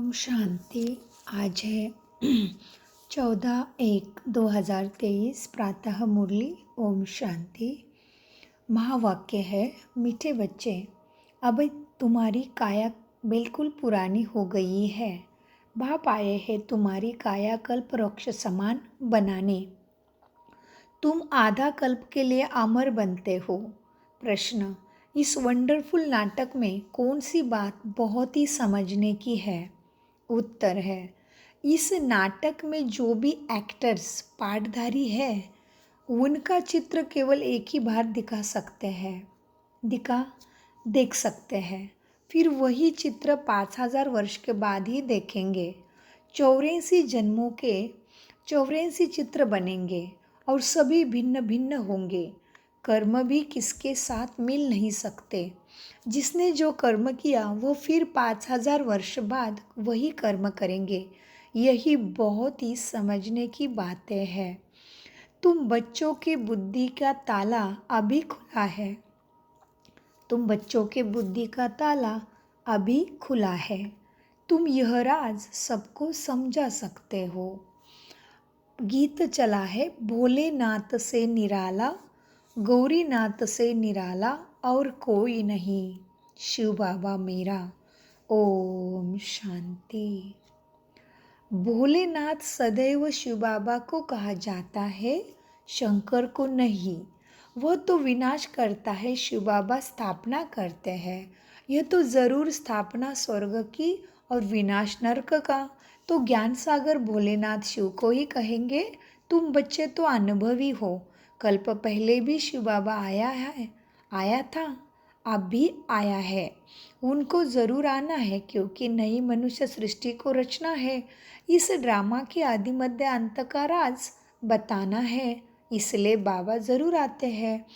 ओम शांति। आज है 14/1/2023 प्रातः मुरली। ओम शांति। महावाक्य है, मीठे बच्चे, अब तुम्हारी काया बिल्कुल पुरानी हो गई है। बाप आए हैं तुम्हारी काया कल्प वृक्ष समान बनाने। तुम आधा कल्प के लिए अमर बनते हो। प्रश्न, इस वंडरफुल नाटक में कौन सी बात बहुत ही समझने की है? उत्तर है, इस नाटक में जो भी एक्टर्स पाठधारी है उनका चित्र केवल एक ही बार देख सकते हैं। फिर वही चित्र 5000 वर्ष के बाद ही देखेंगे। 84 जन्मों के 84 चित्र बनेंगे और सभी भिन्न भिन्न होंगे। कर्म भी किसके साथ मिल नहीं सकते। जिसने जो कर्म किया वो फिर 5000 वर्ष बाद वही कर्म करेंगे। यही बहुत ही समझने की बातें हैं। तुम बच्चों की बुद्धि का ताला अभी खुला है। तुम यह राज सबको समझा सकते हो। गीत चला है, भोलेनाथ से निराला, गौरीनाथ से निराला और कोई नहीं, शिव बाबा मेरा। ओम शांति। भोलेनाथ सदैव शिव बाबा को कहा जाता है, शंकर को नहीं। वह तो विनाश करता है, शिव बाबा स्थापना करते हैं। यह तो ज़रूर स्थापना स्वर्ग की और विनाश नरक का। तो ज्ञान सागर भोलेनाथ शिव को ही कहेंगे। तुम बच्चे तो अनुभवी हो। कल्प पहले भी शिव बाबा आया था, अब भी आया है। उनको ज़रूर आना है क्योंकि नई मनुष्य सृष्टि को रचना है। इस ड्रामा के आदि मध्य अंत का राज बताना है, इसलिए बाबा ज़रूर आते हैं।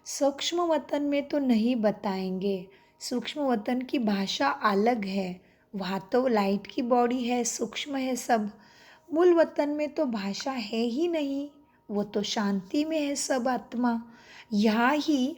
सूक्ष्म वतन में तो नहीं बताएंगे। सूक्ष्म वतन की भाषा अलग है। वहाँ तो लाइट की बॉडी है, सूक्ष्म है सब। मूल वतन में तो भाषा है ही नहीं, वो तो शांति में है सब आत्मा। यहाँ ही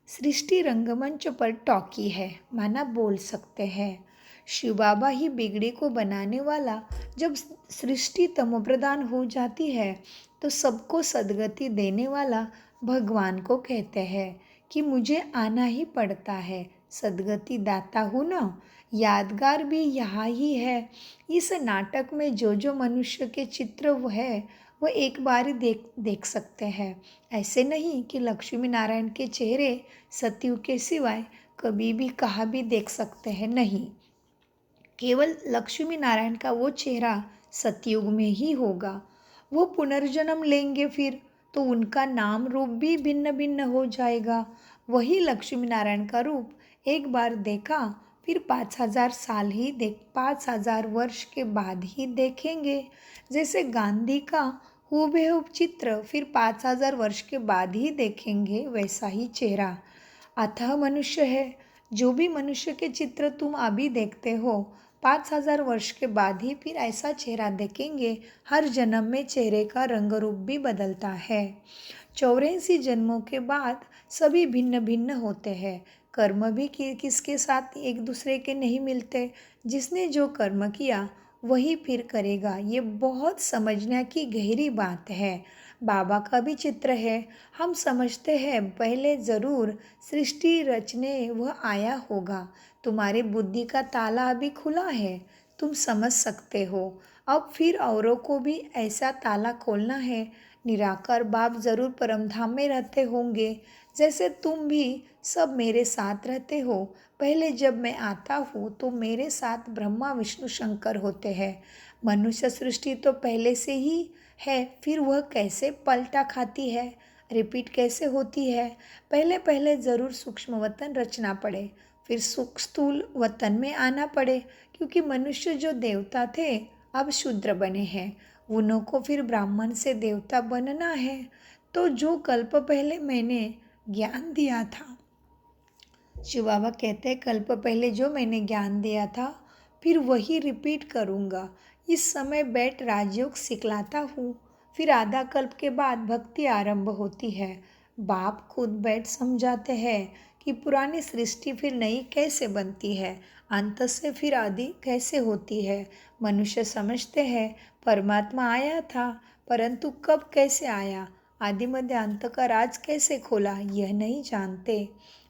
सृष्टि रंगमंच पर टॉकी है, माना बोल सकते हैं। शिव बाबा ही बिगड़ी को बनाने वाला। जब सृष्टि तमोप्रधान हो जाती है तो सबको सद्गति देने वाला भगवान को कहते हैं कि मुझे आना ही पड़ता है। सद्गति दाता हूँ ना। यादगार भी यहाँ ही है। इस नाटक में जो मनुष्य के चित्र वो है वो एक बार ही देख सकते हैं। ऐसे नहीं कि लक्ष्मी नारायण के चेहरे सतयुग के सिवाय कभी भी कहाँ भी देख सकते हैं, नहीं। केवल लक्ष्मी नारायण का वो चेहरा सतयुग में ही होगा। वो पुनर्जन्म लेंगे फिर तो उनका नाम रूप भी भिन्न भिन्न हो जाएगा। वही लक्ष्मी नारायण का रूप एक बार देखा फिर 5000 वर्ष के बाद ही देखेंगे। जैसे गांधी का हूबहू चित्र फिर 5000 वर्ष के बाद ही देखेंगे, वैसा ही चेहरा अतः मनुष्य है। जो भी मनुष्य के चित्र तुम अभी देखते हो 5000 वर्ष के बाद ही फिर ऐसा चेहरा देखेंगे। हर जन्म में चेहरे का रंग रूप भी बदलता है। 84 जन्मों के बाद सभी भिन्न भिन्न होते हैं। कर्म भी किसके साथ एक दूसरे के नहीं मिलते। जिसने जो कर्म किया वही फिर करेगा। ये बहुत समझने की गहरी बात है। बाबा का भी चित्र है। हम समझते हैं पहले ज़रूर सृष्टि रचने वह आया होगा। तुम्हारी बुद्धि का ताला अभी खुला है, तुम समझ सकते हो। अब फिर औरों को भी ऐसा ताला खोलना है। निराकार बाप ज़रूर परमधाम में रहते होंगे, जैसे तुम भी सब मेरे साथ रहते हो। पहले जब मैं आता हूँ तो मेरे साथ ब्रह्मा विष्णु शंकर होते हैं। मनुष्य सृष्टि तो पहले से ही है, फिर वह कैसे पलटा खाती है, रिपीट कैसे होती है। पहले ज़रूर सूक्ष्म वतन रचना पड़े, फिर स्थूल वतन में आना पड़े। क्योंकि मनुष्य जो देवता थे अब शूद्र बने हैं, उन्हों को फिर ब्राह्मण से देवता बनना है। तो जो कल्प पहले मैंने ज्ञान दिया था, शिव बाबा कहते हैं कल्प पहले जो मैंने ज्ञान दिया था फिर वही रिपीट करूँगा। इस समय बैठ राजयोग सिखलाता हूँ, फिर आधा कल्प के बाद भक्ति आरंभ होती है। बाप खुद बैठ समझाते हैं कि पुरानी सृष्टि फिर नई कैसे बनती है, अंत से फिर आदि कैसे होती है। मनुष्य समझते हैं परमात्मा आया था, परंतु कब कैसे आया, आदि मध्य अंत का राज कैसे खोला, यह नहीं जानते।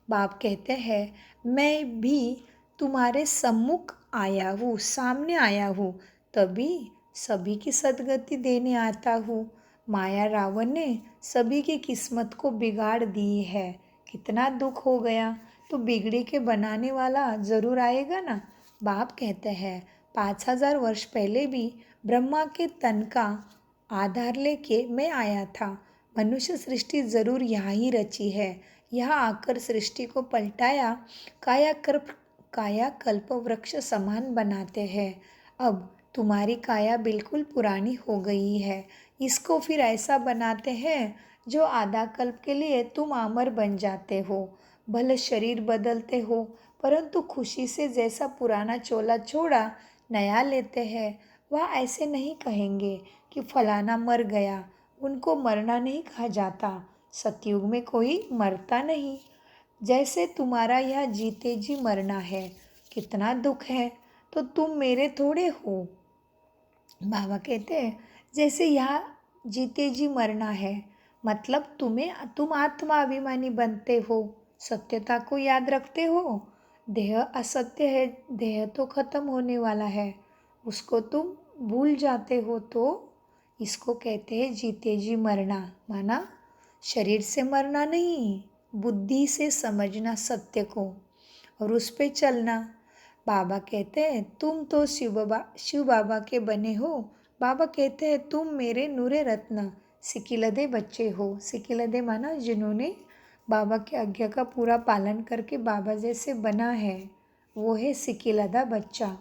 बाप कहते हैं मैं भी तुम्हारे सम्मुख आया हूँ, सामने आया हूँ, तभी सभी की सद्गति देने आता हूँ। माया रावण ने सभी की किस्मत को बिगाड़ दी है। कितना दुख हो गया, तो बिगड़ी के बनाने वाला जरूर आएगा ना। बाप कहते हैं 5000 वर्ष पहले भी ब्रह्मा के तन का आधार लेके मैं आया था। मनुष्य सृष्टि जरूर यहाँ ही रची है, यहाँ आकर सृष्टि को पलटाया, कायाकल्प वृक्ष समान बनाते हैं। अब तुम्हारी काया बिल्कुल पुरानी हो गई है, इसको फिर ऐसा बनाते हैं जो आधा कल्प के लिए तुम अमर बन जाते हो। भले शरीर बदलते हो, परंतु खुशी से जैसा पुराना चोला छोड़ा नया लेते हैं। वह ऐसे नहीं कहेंगे कि फलाना मर गया, उनको मरना नहीं कहा जाता। सतयुग में कोई मरता नहीं, जैसे तुम्हारा यह जीते जी मरना है। कितना दुख है, तो तुम मेरे थोड़े हो। बाबा कहते हैं जैसे यहाँ जीते जी मरना है, मतलब तुम आत्मा अभिमानी बनते हो, सत्यता को याद रखते हो। देह असत्य है, देह तो खत्म होने वाला है, उसको तुम भूल जाते हो। तो इसको कहते हैं जीते जी मरना। माना शरीर से मरना नहीं, बुद्धि से समझना सत्य को और उस पे चलना। बाबा कहते हैं तुम तो शिव बाबा के बने हो। बाबा कहते हैं तुम मेरे नूरे रत्न सिकिलदे बच्चे हो। सिकिलदे माना जिन्होंने बाबा की आज्ञा का पूरा पालन करके बाबा जैसे बना है, वो है सिकिलदा बच्चा।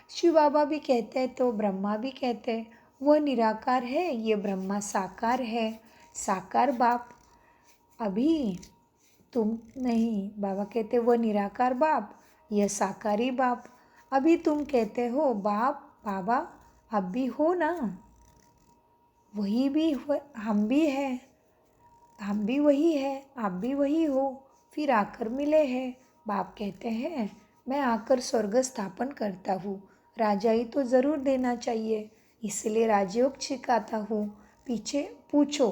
शिव बाबा भी कहते हैं तो ब्रह्मा भी कहते हैं वह निराकार है, ये ब्रह्मा साकार है। साकार बाप अभी तुम नहीं, बाबा कहते वह निराकार बाप, यह साकारी बाप। अभी तुम कहते हो बाप बाबा, अब भी हो ना, वही भी हम भी हैं, हम भी वही है, आप भी वही हो, फिर आकर मिले हैं। बाप कहते हैं मैं आकर स्वर्ग स्थापन करता हूँ, राजाई तो ज़रूर देना चाहिए, इसलिए राजयोग सिखाता हूँ। पीछे पूछो।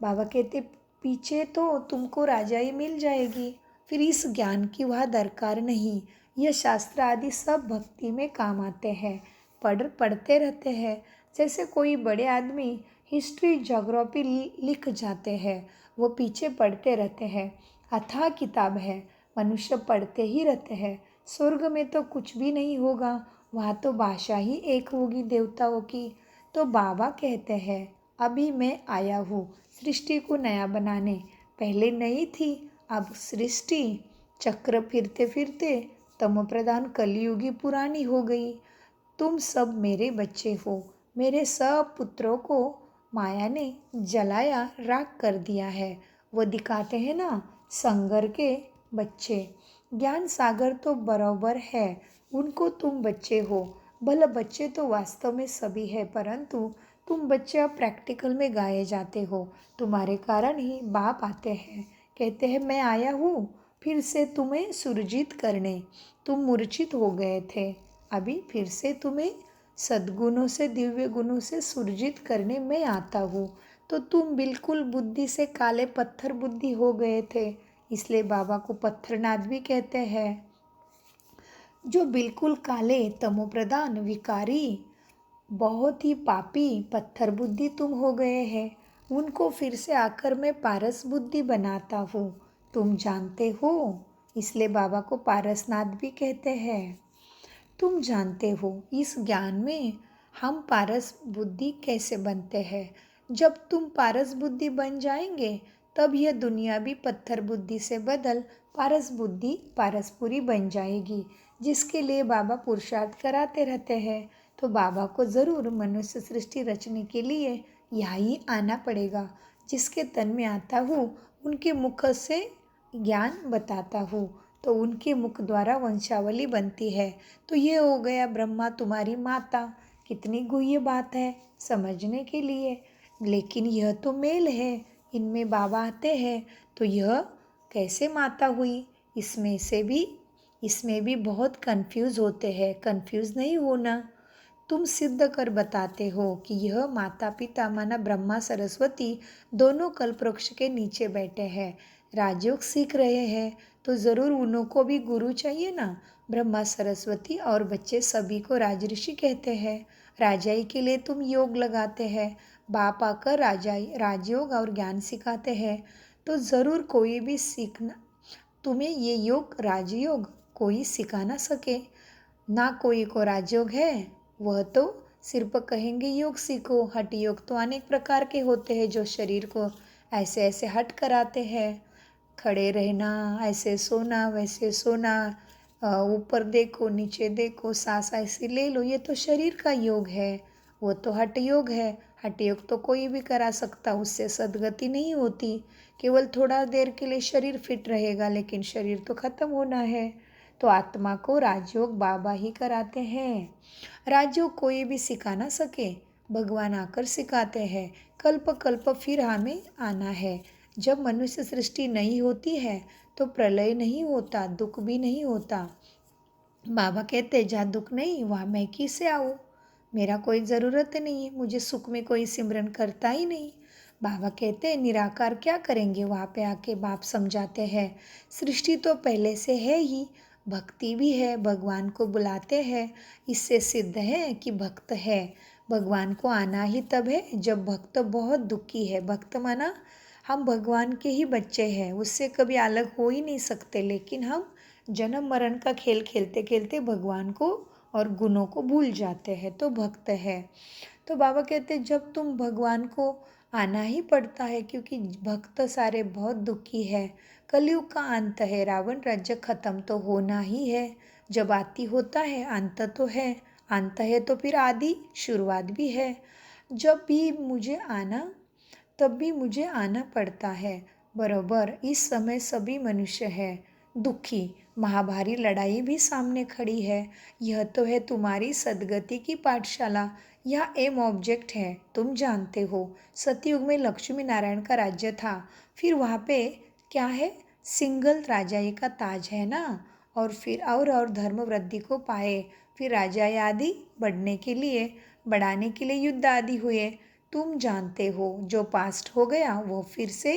बाबा कहते पीछे तो तुमको राजाई मिल जाएगी, फिर इस ज्ञान की वह दरकार नहीं। यह शास्त्र आदि सब भक्ति में काम आते हैं, पढ़ते रहते हैं। जैसे कोई बड़े आदमी हिस्ट्री ज्योग्राफी लिख जाते हैं, वो पीछे पढ़ते रहते हैं। अथाह किताब है, मनुष्य पढ़ते ही रहते हैं। स्वर्ग में तो कुछ भी नहीं होगा, वहाँ तो भाषा ही एक होगी देवताओं की। तो बाबा कहते हैं अभी मैं आया हूँ सृष्टि को नया बनाने। पहले नहीं थी, अब सृष्टि चक्र फिरते फिरते तमो प्रधान कलियुगी पुरानी हो गई। तुम सब मेरे बच्चे हो, मेरे सब पुत्रों को माया ने जलाया राख कर दिया है। वो दिखाते हैं ना संगर के बच्चे, ज्ञान सागर तो बराबर है, उनको तुम बच्चे हो। भले बच्चे तो वास्तव में सभी है, परंतु तुम बच्चे अब प्रैक्टिकल में गाए जाते हो। तुम्हारे कारण ही बाप आते हैं, कहते हैं मैं आया हूँ फिर से तुम्हें सुरजित करने। तुम मूर्छित हो गए थे, अभी फिर से तुम्हें सद्गुणों से दिव्य गुणों से सुरजित करने मैं आता हूँ। तो तुम बिल्कुल बुद्धि से काले पत्थर बुद्धि हो गए थे, इसलिए बाबा को पत्थरनाथ भी कहते हैं। जो बिल्कुल काले तमोप्रधान विकारी बहुत ही पापी पत्थर बुद्धि तुम हो गए हैं, उनको फिर से आकर मैं पारस बुद्धि बनाता हूँ, तुम जानते हो। इसलिए बाबा को पारसनाथ भी कहते हैं। तुम जानते हो इस ज्ञान में हम पारस बुद्धि कैसे बनते हैं। जब तुम पारस बुद्धि बन जाएंगे, तब यह दुनिया भी पत्थर बुद्धि से बदल पारस बुद्धि पारसपुरी बन जाएगी, जिसके लिए बाबा पुरुषार्थ कराते रहते हैं। तो बाबा को ज़रूर मनुष्य सृष्टि रचने के लिए यहीं आना पड़ेगा। जिसके तन में आता हूँ उनके मुख से ज्ञान बताता हूँ, तो उनके मुख द्वारा वंशावली बनती है। तो ये हो गया ब्रह्मा तुम्हारी माता। कितनी गुह्य बात है समझने के लिए, लेकिन यह तो मेल है, इनमें बाबा आते हैं तो यह कैसे माता हुई? इसमें भी बहुत कंफ्यूज होते हैं। कंफ्यूज नहीं होना। तुम सिद्ध कर बताते हो कि यह माता पिता माना ब्रह्मा सरस्वती दोनों कल्पवृक्ष के नीचे बैठे हैं, राजयोग सीख रहे हैं, तो ज़रूर उनको भी गुरु चाहिए ना। ब्रह्मा सरस्वती और बच्चे सभी को राजऋषि कहते हैं। राजाई के लिए तुम योग लगाते हैं, बाप आकर राजयोग और ज्ञान सिखाते हैं, तो ज़रूर कोई भी सीखना तुम्हें ये योग राजयोग कोई सिखा ना सके। ना कोई को राजयोग है, वह तो सिर्फ कहेंगे योग सीखो। हठ योग तो अनेक प्रकार के होते हैं जो शरीर को ऐसे ऐसे हट कराते हैं। खड़े रहना, ऐसे सोना, वैसे सोना, ऊपर देखो नीचे देखो, सांस ऐसे ले लो, ये तो शरीर का योग है। वो तो हठ योग है। हठ योग तो कोई भी करा सकता, उससे सद्गति नहीं होती। केवल थोड़ा देर के लिए शरीर फिट रहेगा, लेकिन शरीर तो खत्म होना है। तो आत्मा को राजयोग बाबा ही कराते हैं। राजयोग कोई भी सिखा ना सके, भगवान आकर सिखाते हैं। कल्प कल्प फिर हमें आना है। जब मनुष्य सृष्टि नहीं होती है तो प्रलय नहीं होता, दुख भी नहीं होता। बाबा कहते जहाँ दुख नहीं वहाँ मैं किससे आऊँ? मेरा कोई ज़रूरत नहीं है, मुझे सुख में कोई सिमरन करता ही नहीं। बाबा कहते निराकार क्या करेंगे? वहाँ पे आके बाप समझाते हैं सृष्टि तो पहले से है ही, भक्ति भी है, भगवान को बुलाते हैं। इससे सिद्ध है कि भक्त है। भगवान को आना ही तब है जब भक्त बहुत दुखी है। भक्त माना हम भगवान के ही बच्चे हैं, उससे कभी अलग हो ही नहीं सकते, लेकिन हम जन्म मरण का खेल खेलते खेलते भगवान को और गुणों को भूल जाते हैं, तो भक्त है। तो बाबा कहते जब तुम भगवान को आना ही पड़ता है, क्योंकि भक्त सारे बहुत दुखी है। कलयुग का अंत है, रावण राज्य खत्म तो होना ही है। जब आदि होता है अंत तो है, अंत है तो फिर आदि शुरुआत भी है। जब भी मुझे आना तब भी मुझे आना पड़ता है। बरोबर इस समय सभी मनुष्य है दुखी, महाभारी लड़ाई भी सामने खड़ी है। यह तो है तुम्हारी सदगति की पाठशाला, यह एम ऑब्जेक्ट है। तुम जानते हो सतयुग में लक्ष्मी नारायण का राज्य था, फिर वहाँ पे क्या है, सिंगल राजाई का ताज है ना। और फिर और धर्म वृद्धि को पाए, फिर राजाई आदि बढ़ाने के लिए युद्ध आदि हुए। तुम जानते हो जो पास्ट हो गया वो फिर से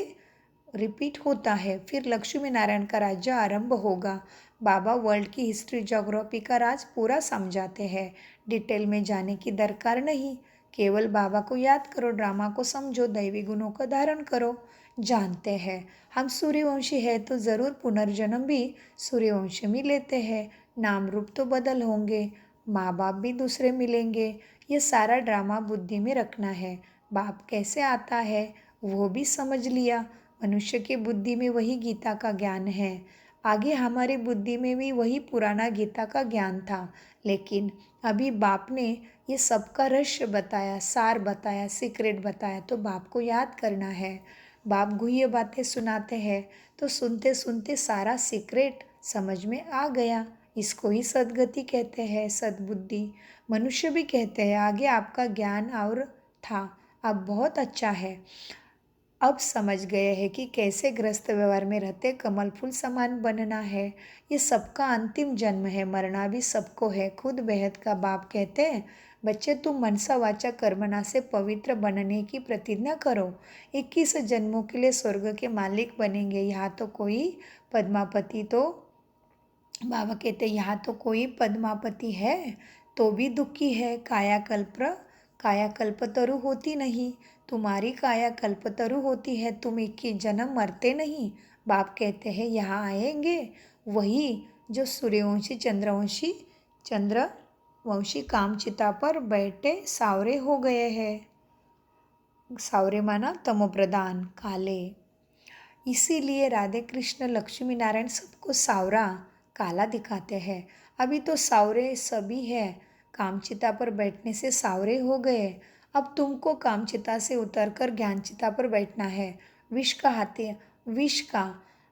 रिपीट होता है, फिर लक्ष्मी नारायण का राज्य आरंभ होगा। बाबा वर्ल्ड की हिस्ट्री ज्योग्राफी का राज पूरा समझाते हैं, डिटेल में जाने की दरकार नहीं। केवल बाबा को याद करो, ड्रामा को समझो, दैवी गुणों का धारण करो। जानते हैं हम सूर्यवंशी है तो ज़रूर पुनर्जन्म भी सूर्यवंशी में लेते हैं। नाम रूप तो बदल होंगे, माँ बाप भी दूसरे मिलेंगे। ये सारा ड्रामा बुद्धि में रखना है। बाप कैसे आता है वो भी समझ लिया। मनुष्य की बुद्धि में वही गीता का ज्ञान है, आगे हमारी बुद्धि में भी वही पुराना गीता का ज्ञान था, लेकिन अभी बाप ने ये सबका रहस्य बताया, सार बताया, सीक्रेट बताया, तो बाप को याद करना है। बाप गुह्य बातें सुनाते हैं तो सुनते सुनते सारा सीक्रेट समझ में आ गया। इसको ही सद्गति कहते हैं, सद्बुद्धि। मनुष्य भी कहते हैं आगे आपका ज्ञान और था, अब बहुत अच्छा है। अब समझ गए हैं कि कैसे ग्रस्त व्यवहार में रहते कमल फूल समान बनना है। ये सबका अंतिम जन्म है, मरना भी सबको है। खुद बेहद का बाप कहते हैं बच्चे तुम मनसा वाचा कर्मणा से पवित्र बनने की प्रतिज्ञा करो, 21 जन्मों के लिए स्वर्ग के मालिक बनेंगे। यहाँ तो कोई पद्मापति तो बाबा कहते यहाँ तो कोई पद्मापति है तो भी दुखी है। कायाकल्पतरु होती नहीं, तुम्हारी कायाकल्पतरु होती है, तुम 21 जन्म मरते नहीं। बाप कहते हैं यहाँ आएंगे वही जो चंद्रवंशी कामचिता पर बैठे सावरे हो गए हैं। सावरे माना तमोप्रधान, काले। इसीलिए राधे कृष्ण लक्ष्मी नारायण सबको सावरा काला दिखाते हैं। अभी तो सावरे सभी है, कामचिता पर बैठने से सावरे हो गए। अब तुमको कामचिता से उतरकर ज्ञानचिता पर बैठना है। विष का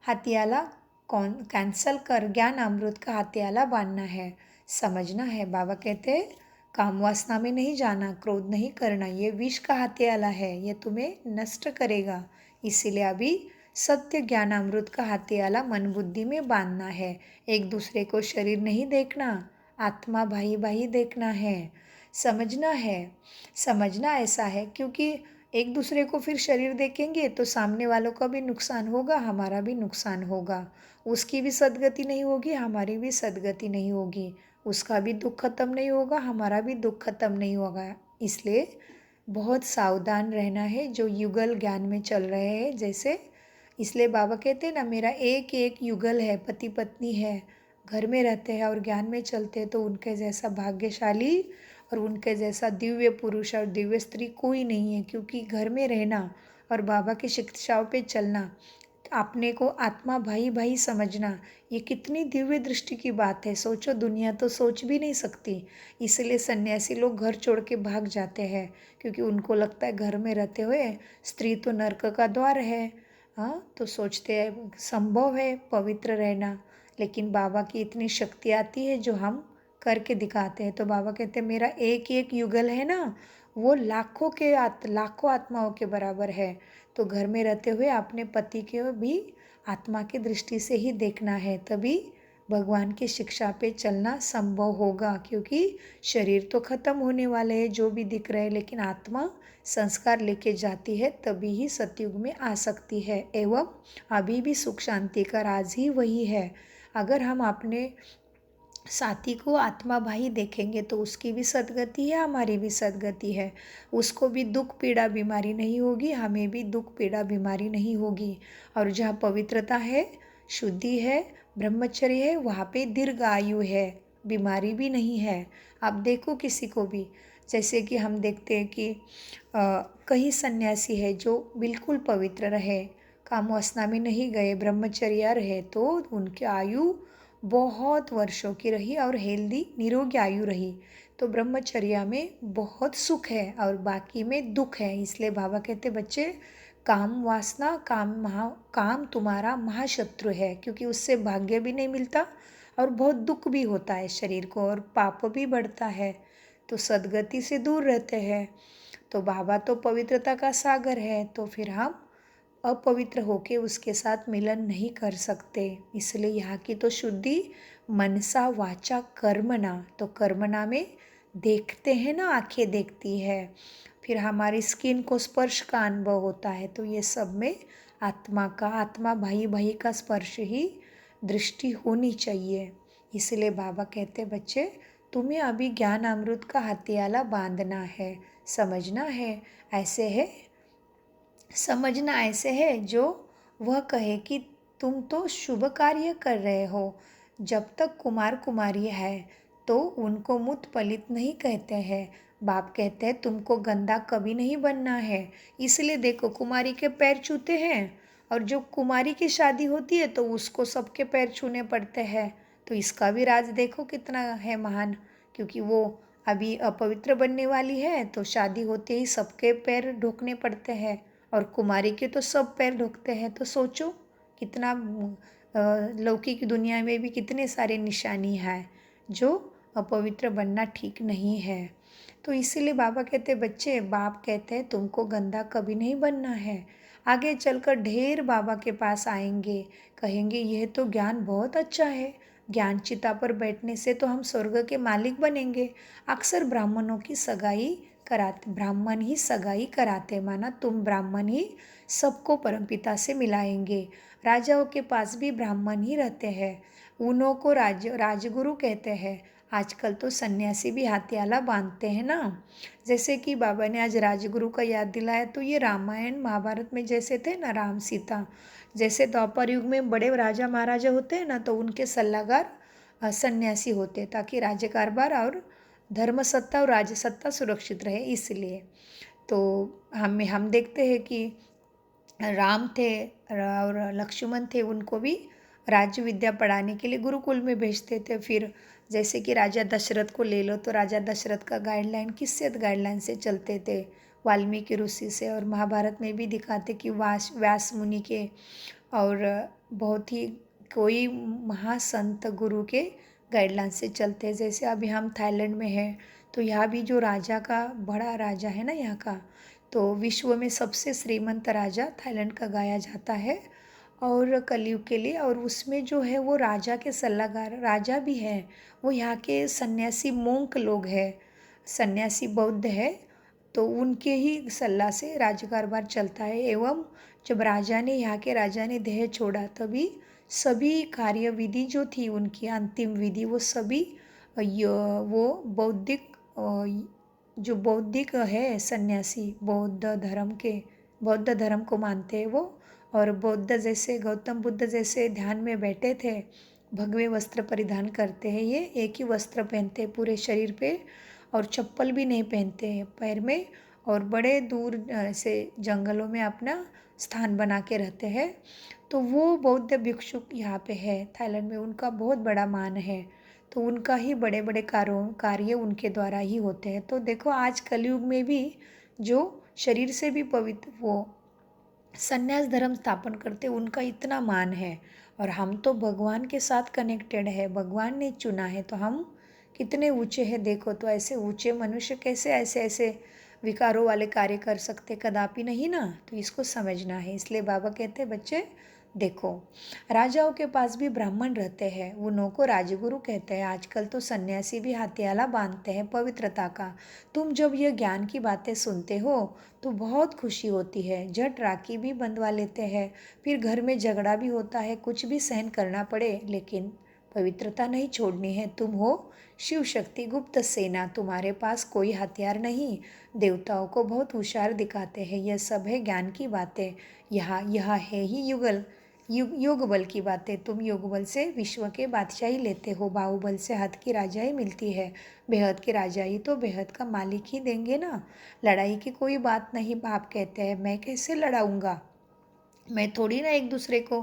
हथियाला कैंसल कर ज्ञान अमृत का हथियाला बांधना है। समझना है, बाबा कहते हैं काम वासना में नहीं जाना, क्रोध नहीं करना, ये विष का हथियाला है, ये तुम्हें नष्ट करेगा। इसीलिए अभी सत्य ज्ञान अमृत का हाथियाला मन बुद्धि में बांधना है। एक दूसरे को शरीर नहीं देखना, आत्मा भाई भाई देखना है, समझना है। समझना ऐसा है क्योंकि एक दूसरे को फिर शरीर देखेंगे तो सामने वालों का भी नुकसान होगा, हमारा भी नुकसान होगा। उसकी भी सद्गति नहीं होगी, हमारी भी सद्गति नहीं होगी। उसका भी दुख खत्म नहीं होगा, हमारा भी दुख खत्म नहीं होगा। इसलिए बहुत सावधान रहना है जो युगल ज्ञान में चल रहे हैं जैसे। इसलिए बाबा कहते हैं ना, मेरा एक एक युगल है, पति पत्नी है, घर में रहते हैं और ज्ञान में चलते हैं, तो उनके जैसा भाग्यशाली और उनके जैसा दिव्य पुरुष और दिव्य स्त्री कोई नहीं है। क्योंकि घर में रहना और बाबा की शिक्षाओं पे चलना, अपने को आत्मा भाई भाई समझना, ये कितनी दिव्य दृष्टि की बात है। सोचो, दुनिया तो सोच भी नहीं सकती। इसलिए सन्यासी लोग घर छोड़ के भाग जाते हैं, क्योंकि उनको लगता है घर में रहते हुए स्त्री तो नरक का द्वार है। हाँ, तो सोचते हैं संभव है पवित्र रहना, लेकिन बाबा की इतनी शक्ति आती है जो हम करके दिखाते हैं। तो बाबा कहते हैं मेरा एक एक युगल है ना, वो लाखों आत्माओं के बराबर है। तो घर में रहते हुए अपने पति के भी आत्मा की दृष्टि से ही देखना है, तभी भगवान की शिक्षा पे चलना संभव होगा। क्योंकि शरीर तो खत्म होने वाले हैं जो भी दिख रहे हैं, लेकिन आत्मा संस्कार लेके जाती है, तभी ही सतयुग में आ सकती है। एवं अभी भी सुख शांति का राज ही वही है। अगर हम अपने साथी को आत्मा भाई देखेंगे तो उसकी भी सद्गति है, हमारी भी सद्गति है। उसको भी दुख पीड़ा बीमारी नहीं होगी, हमें भी दुख पीड़ा बीमारी नहीं होगी। और जहाँ पवित्रता है, शुद्धि है, ब्रह्मचर्य है, वहाँ पे दीर्घ आयु है, बीमारी भी नहीं है। आप देखो किसी को भी, जैसे कि हम देखते हैं कि कई सन्यासी है जो बिल्कुल पवित्र रहे, काम वासना में नहीं गए, ब्रह्मचर्या रहे, तो उनकी आयु बहुत वर्षों की रही और हेल्दी निरोगी आयु रही। तो ब्रह्मचर्या में बहुत सुख है और बाकी में दुख है। इसलिए बाबा कहते बच्चे, काम वासना काम तुम्हारा महाशत्रु है, क्योंकि उससे भाग्य भी नहीं मिलता और बहुत दुख भी होता है शरीर को, और पाप भी बढ़ता है, तो सद्गति से दूर रहते हैं। तो बाबा तो पवित्रता का सागर है, तो फिर हम अपवित्र होके उसके साथ मिलन नहीं कर सकते। इसलिए यहाँ की तो शुद्धि मनसा वाचा कर्मणा, तो कर्मणा में देखते हैं ना, आंखें देखती है, फिर हमारी स्किन को स्पर्श का अनुभव होता है, तो ये सब में आत्मा भाई भाई का स्पर्श ही दृष्टि होनी चाहिए। इसलिए बाबा कहते बच्चे, तुम्हें अभी ज्ञान अमृत का हथियाला बांधना है, समझना है ऐसे है, समझना ऐसे है जो वह कहे कि तुम तो शुभ कार्य कर रहे हो। जब तक कुमार कुमारी है तो उनको मुत पलित नहीं कहते हैं। बाप कहते हैं तुमको गंदा कभी नहीं बनना है। इसलिए देखो, कुमारी के पैर छूते हैं, और जो कुमारी की शादी होती है तो उसको सबके पैर छूने पड़ते हैं। तो इसका भी राज देखो कितना है महान, क्योंकि वो अभी अपवित्र बनने वाली है, तो शादी होते ही सबके पैर ढोकने पड़ते हैं, और कुमारी के तो सब पैर ढोकते हैं। तो सोचो कितना लौकिक दुनिया में भी कितने सारे निशानी हैं जो अपवित्र बनना ठीक नहीं है। तो इसीलिए बाबा कहते बच्चे, बाप कहते हैं तुमको गंदा कभी नहीं बनना है। आगे चलकर ढेर बाबा के पास आएंगे, कहेंगे यह तो ज्ञान बहुत अच्छा है, ज्ञान चिता पर बैठने से तो हम स्वर्ग के मालिक बनेंगे। अक्सर ब्राह्मणों की सगाई कराते, ब्राह्मण ही सगाई कराते, माना तुम ब्राह्मण ही सबको परमपिता से मिलाएंगे। राजाओं के पास भी ब्राह्मण ही रहते हैं, उन्हों को राजगुरु कहते हैं। आजकल तो सन्यासी भी हाथियाला बांधते हैं ना। जैसे कि बाबा ने आज राजगुरु का याद दिलाया, तो ये रामायण महाभारत में जैसे थे ना, राम सीता, जैसे द्वापर युग में बड़े राजा महाराजा होते हैं ना, तो उनके सल्लागार सन्यासी होते, ताकि राज्य कारभार और धर्म सत्ता और राज्य सत्ता सुरक्षित रहे। इसलिए तो हम देखते हैं कि राम थे और लक्ष्मण थे, उनको भी राज्य विद्या पढ़ाने के लिए गुरुकुल में भेजते थे। फिर जैसे कि राजा दशरथ को ले लो, तो राजा दशरथ का गाइडलाइन किससे गाइडलाइन से चलते थे, वाल्मीकि ऋषि से। और महाभारत में भी दिखाते कि व्यास मुनि के और बहुत ही कोई महासंत गुरु के गाइडलाइन से चलते हैं। जैसे अभी हम थाईलैंड में हैं, तो यहाँ भी जो राजा का बड़ा राजा है ना यहाँ का, तो विश्व में सबसे श्रीमंत राजा थाईलैंड का गाया जाता है। और कलयुग के लिए। और उसमें जो है वो राजा के सलाहकार राजा भी है, वो यहाँ के सन्यासी मोंक लोग हैं, सन्यासी बौद्ध है, तो उनके ही सलाह से राज्यकारभार चलता है। एवं जब यहाँ के राजा ने देह छोड़ा तभी सभी कार्यविधि जो थी उनकी अंतिम विधि वो सभी वो बौद्धिक जो बौद्धिक है सन्यासी बौद्ध धर्म को मानते हैं वो, और बौद्ध जैसे गौतम बुद्ध जैसे ध्यान में बैठे थे, भगवे वस्त्र परिधान करते हैं, ये एक ही वस्त्र पहनते हैं पूरे शरीर पे, और चप्पल भी नहीं पहनते हैं पैर में, और बड़े दूर से जंगलों में अपना स्थान बना के रहते हैं। तो वो बौद्ध भिक्षुक यहाँ पे है थाईलैंड में, उनका बहुत बड़ा मान है, तो उनका ही बड़े बड़े कार्य उनके द्वारा ही होते हैं। तो देखो आज कलयुग में भी जो शरीर से भी पवित्र वो संन्यास धर्म स्थापन करते उनका इतना मान है। और हम तो भगवान के साथ कनेक्टेड है, भगवान ने चुना है, तो हम कितने ऊंचे हैं देखो। तो ऐसे ऊंचे मनुष्य कैसे ऐसे ऐसे विकारों वाले कार्य कर सकते, कदापि नहीं ना। तो इसको समझना है, इसलिए बाबा कहते हैं बच्चे देखो, राजाओं के पास भी ब्राह्मण रहते हैं, उन्हों को राजगुरु कहते हैं। आजकल तो सन्यासी भी हथियाला बांधते हैं पवित्रता का। तुम जब यह ज्ञान की बातें सुनते हो तो बहुत खुशी होती है, झट राखी भी बंधवा लेते हैं, फिर घर में झगड़ा भी होता है, कुछ भी सहन करना पड़े, लेकिन पवित्रता नहीं छोड़नी है। तुम हो शिव शक्ति गुप्त सेना, तुम्हारे पास कोई हथियार नहीं, देवताओं को बहुत होशियार दिखाते हैं। यह सब है ज्ञान की बातें, यह है ही योग बल की बातें। तुम योग बल से विश्व के बादशाही लेते हो, बाहुबल से हद की राजाई मिलती है, बेहद की राजाई तो बेहद का मालिक ही देंगे ना। लड़ाई की कोई बात नहीं। बाप कहते हैं मैं कैसे लड़ाऊंगा, मैं थोड़ी ना एक दूसरे को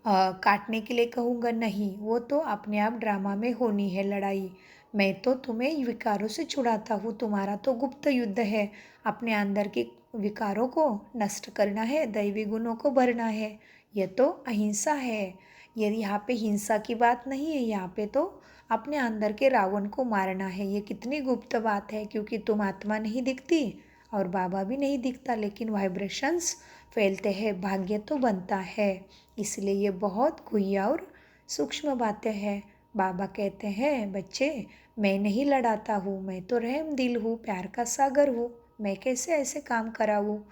काटने के लिए कहूँगा, नहीं, वो तो अपने आप ड्रामा में होनी है लड़ाई। मैं तो तुम्हें विकारों से छुड़ाता हूँ, तुम्हारा तो गुप्त युद्ध है, अपने अंदर के विकारों को नष्ट करना है, दैवी गुणों को भरना है। यह तो अहिंसा है, ये यहाँ पे हिंसा की बात नहीं है, यहाँ पे तो अपने अंदर के रावण को मारना है। ये कितनी गुप्त बात है, क्योंकि तुम आत्मा नहीं दिखती और बाबा भी नहीं दिखता, लेकिन वाइब्रेशंस फैलते हैं, भाग्य तो बनता है। इसलिए ये बहुत गुह्य और सूक्ष्म बातें हैं। बाबा कहते हैं बच्चे मैं नहीं लड़ाता हूँ, मैं तो रहम दिल हूँ, प्यार का सागर हूँ, मैं कैसे ऐसे काम कराऊँ,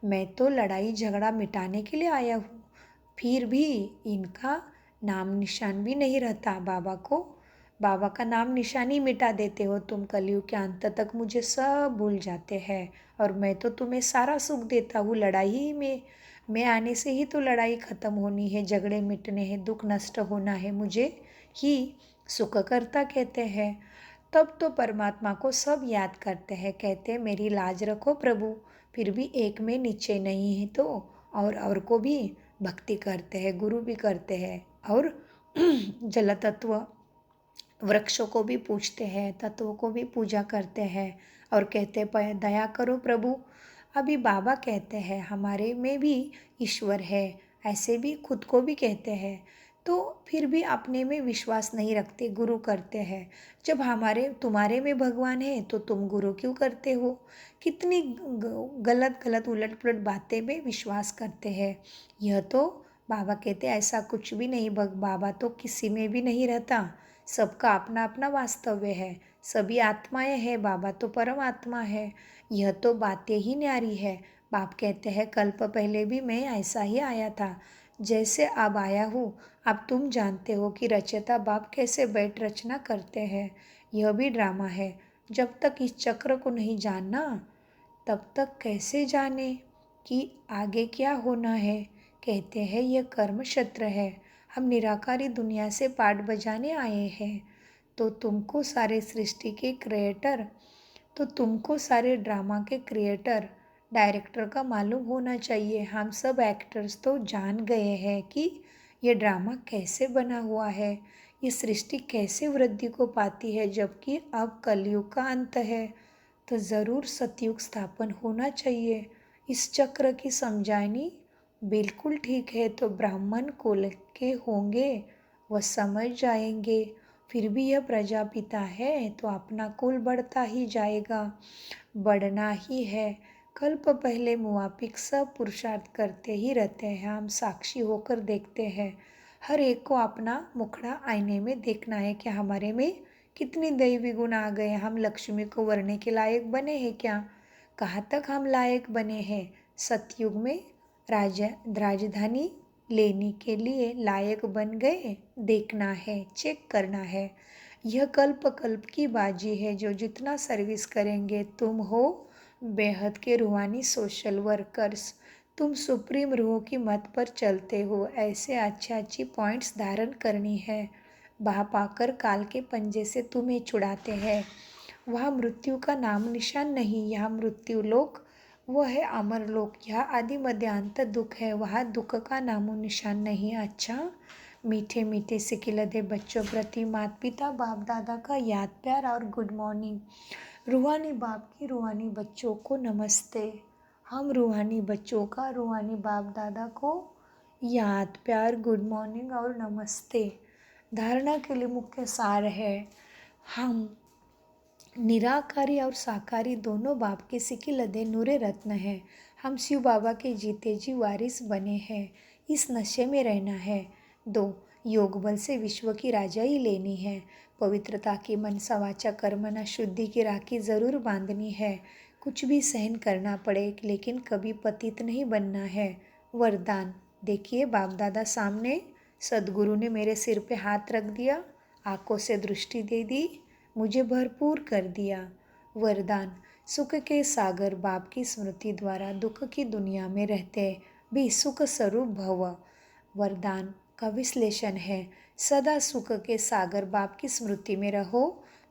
मैं तो लड़ाई झगड़ा मिटाने के लिए आया हूँ। फिर भी इनका नाम निशान भी नहीं रहता बाबा को, बाबा का नाम निशान ही मिटा देते हो तुम, कलयुग के अंत तक मुझे सब भूल जाते हैं, और मैं तो तुम्हें सारा सुख देता हूँ। लड़ाई में मैं आने से ही तो लड़ाई ख़त्म होनी है, झगड़े मिटने हैं, दुख नष्ट होना है, मुझे ही सुखकर्ता कहते हैं। तब तो परमात्मा को सब याद करते हैं, कहते हैं मेरी लाज रखो प्रभु, फिर भी एक में नीचे नहीं है तो और को भी भक्ति करते हैं, गुरु भी करते हैं, और जल तत्व वृक्षों को भी पूजते हैं, तत्वों को भी पूजा करते हैं, और कहते हैं दया करो प्रभु। अभी बाबा कहते हैं हमारे में भी ईश्वर है, ऐसे भी खुद को भी कहते हैं, तो फिर भी अपने में विश्वास नहीं रखते, गुरु करते हैं। जब तुम्हारे में भगवान है तो तुम गुरु क्यों करते हो, कितनी गलत गलत उलट पुलट बातें में विश्वास करते हैं। यह तो बाबा कहते हैं ऐसा कुछ भी नहीं, बाबा तो किसी में भी नहीं रहता, सबका अपना अपना वास्तव्य है, सभी आत्माएं हैं, बाबा तो परमात्मा है। यह तो बातें ही न्यारी है। बाप कहते हैं कल्प पहले भी मैं ऐसा ही आया था, जैसे अब आया हूँ। अब तुम जानते हो कि रचयिता बाप कैसे बैठ रचना करते हैं, यह भी ड्रामा है। जब तक इस चक्र को नहीं जानना तब तक कैसे जाने कि आगे क्या होना है। कहते हैं यह कर्म क्षेत्र है, हम निराकारी दुनिया से पाठ बजाने आए हैं। तो तुमको सारे सृष्टि के क्रिएटर, तो तुमको सारे ड्रामा के क्रिएटर डायरेक्टर का मालूम होना चाहिए। हम सब एक्टर्स तो जान गए हैं कि ये ड्रामा कैसे बना हुआ है, ये सृष्टि कैसे वृद्धि को पाती है, जबकि अब कलयुग का अंत है, तो ज़रूर सतयुग स्थापन होना चाहिए। इस चक्र की समझानी बिल्कुल ठीक है, तो ब्राह्मण कुल के होंगे वह समझ जाएंगे। फिर भी यह प्रजापिता है तो अपना कुल बढ़ता ही जाएगा, बढ़ना ही है। कल्प पहले मुआफिक सब पुरुषार्थ करते ही रहते हैं। हम साक्षी होकर देखते हैं। हर एक को अपना मुखड़ा आईने में देखना है कि हमारे में कितनी दैवी गुण आ गए। हम लक्ष्मी को वरने के लायक बने हैं क्या? कहाँ तक हम लायक बने हैं? सतयुग में राजधानी लेने के लिए लायक बन गए? देखना है, चेक करना है। यह कल्प कल्प की बाजी है। जो जितना सर्विस करेंगे। तुम हो बेहद के रूहानी सोशल वर्कर्स। तुम सुप्रीम रूह की मत पर चलते हो। ऐसे अच्छी पॉइंट्स धारण करनी है। बहा पाकर काल के पंजे से तुम्हें छुड़ाते हैं। वहाँ मृत्यु का नाम निशान नहीं। यहाँ मृत्यु लोक, वह है अमर लोक। यह आदि मध्यांत दुख है। वहाँ दुख का नामो निशान नहीं। अच्छा मीठे मीठे सिकिलधे बच्चों प्रति माता पिता बाप दादा का याद प्यार और गुड मॉर्निंग। रूहानी बाप की रूहानी बच्चों को नमस्ते। हम रूहानी बच्चों का रूहानी बाप दादा को याद प्यार गुड मॉर्निंग और नमस्ते। धारणा के लिए मुख्य सार है। हम निराकारी और साकारी दोनों बाप के सिकिलधे नूरे रत्न हैं। हम शिव बाबा के जीते जी वारिस बने हैं। इस नशे में रहना है। 2. योग बल से विश्व की राजाई लेनी है। पवित्रता की मनसा वाचा कर्मना शुद्धि की राखी जरूर बांधनी है। कुछ भी सहन करना पड़े लेकिन कभी पतित नहीं बनना है। वरदान देखिए बाप दादा सामने। सदगुरु ने मेरे सिर पे हाथ रख दिया, आंखों से दृष्टि दे दी, मुझे भरपूर कर दिया। वरदान सुख के सागर बाप की स्मृति द्वारा दुख की दुनिया में रहते भी सुख स्वरूप भव। वरदान का विश्लेषण है। सदा सुख के सागर बाप की स्मृति में रहो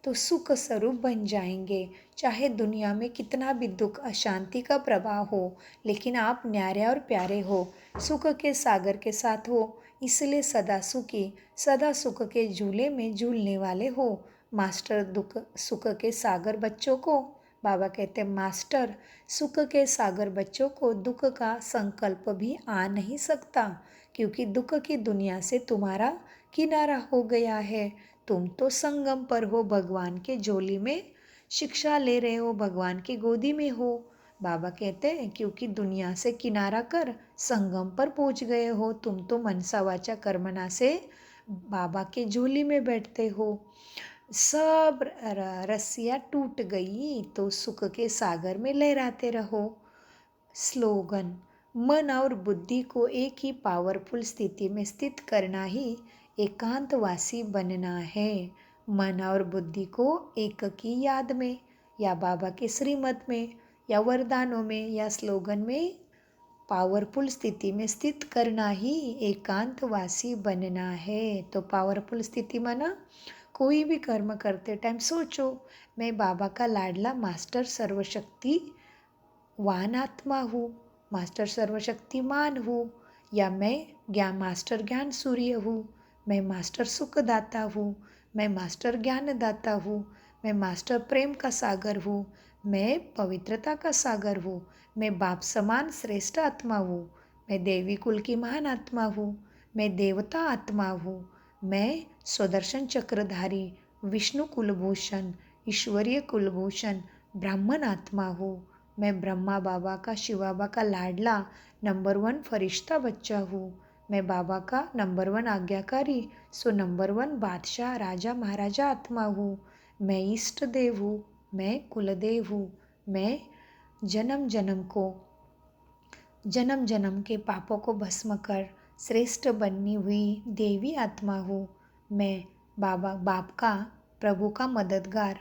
तो सुख स्वरूप बन जाएंगे। चाहे दुनिया में कितना भी दुख अशांति का प्रभाव हो, लेकिन आप न्यारे और प्यारे हो, सुख के सागर के साथ हो, इसलिए सदा सुखी, सदा सुख के झूले में झूलने वाले हो। मास्टर दुख सुख के सागर बच्चों को, बाबा कहते हैं मास्टर सुख के सागर बच्चों को दुख का संकल्प भी आ नहीं सकता, क्योंकि दुख की दुनिया से तुम्हारा किनारा हो गया है। तुम तो संगम पर हो, भगवान के झोली में शिक्षा ले रहे हो, भगवान की गोदी में हो। बाबा कहते हैं क्योंकि दुनिया से किनारा कर संगम पर पहुंच गए हो। तुम तो मनसा वाचा कर्मना से बाबा के झोली में बैठते हो। सब रस्सियाँ टूट गई तो सुख के सागर में लहराते रहो। स्लोगन मन और बुद्धि को एक ही पावरफुल स्थिति में स्थित करना ही एकांतवासी बनना है। मन और बुद्धि को एक की याद में या बाबा के श्रीमत में या वरदानों में या स्लोगन में पावरफुल स्थिति में स्थित करना ही एकांतवासी बनना है। तो पावरफुल स्थिति माना कोई भी कर्म करते टाइम सोचो मैं बाबा का लाडला मास्टर सर्वशक्ति वान आत्मा हूँ, मास्टर सर्वशक्तिमान हूँ, या मैं मास्टर ज्ञान सूर्य हूँ, मैं मास्टर सुखदाता हूँ, मैं मास्टर ज्ञानदाता हूँ, मैं मास्टर प्रेम का सागर हूँ, मैं पवित्रता का सागर हूँ, मैं बाप समान श्रेष्ठ आत्मा हूँ, मैं देवी कुल की महान आत्मा हूँ, मैं देवता आत्मा हूँ, मैं स्वदर्शन चक्रधारी विष्णु कुलभूषण ईश्वरीय कुलभूषण ब्राह्मण आत्मा हूँ, मैं ब्रह्मा बाबा का शिव बाबा का लाडला नंबर 1 फरिश्ता बच्चा हूँ, मैं बाबा का नंबर 1 आज्ञाकारी नंबर 1 बादशाह राजा महाराजा आत्मा हूँ, मैं इष्ट देव हूँ, मैं कुलदेव हूँ, मैं जन्म जन्म के पापों को भस्म कर श्रेष्ठ बनी हुई देवी आत्मा हूँ, मैं बाप का प्रभु का मददगार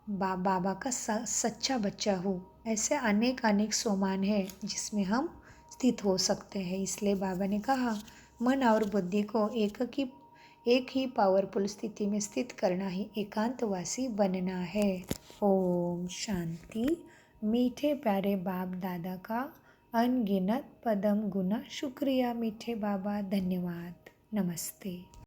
बाबा का सच्चा बच्चा हूँ। ऐसे अनेक सोमान है जिसमें हम स्थित हो सकते हैं। इसलिए बाबा ने कहा मन और बुद्धि को एक ही पावरफुल स्थिति में स्थित करना ही एकांतवासी बनना है। ओम शांति। मीठे प्यारे बाप दादा का अनगिनत पदम गुना शुक्रिया मीठे बाबा, धन्यवाद, नमस्ते।